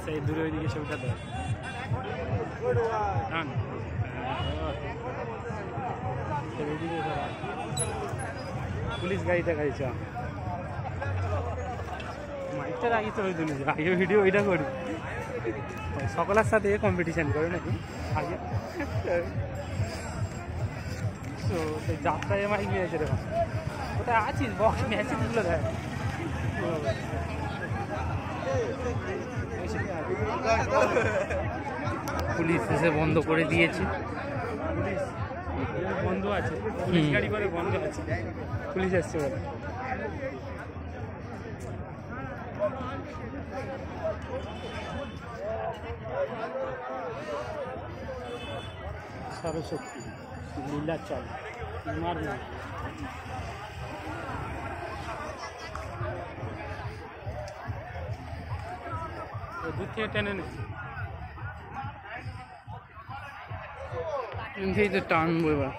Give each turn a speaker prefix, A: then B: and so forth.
A: এই দূরে ওইদিকে ছবিটা দেয় পুলিশ গাড়িটা গাইছে মাইকটা রাখি তো ওই দিন আগে ভিডিও ওইটা করি সকলের সাথে কম্পিটিশন করে নাকি আগে তো সেই যাত্রায় মাইক নিয়েছে রে কোথায় আছিস বক্স নিয়ে আছিস তুলে দেয় পুলিশ এসে বন্ধ করে দিয়েছে পুলিশ বন্ধ আছে পুলিশ গাড়ি করে বন্ধ আছে পুলিশ আসছে বলে সরস্বতী নীলাচল দূর থেকে টেনে নিচ্ছে তো টানবো এবার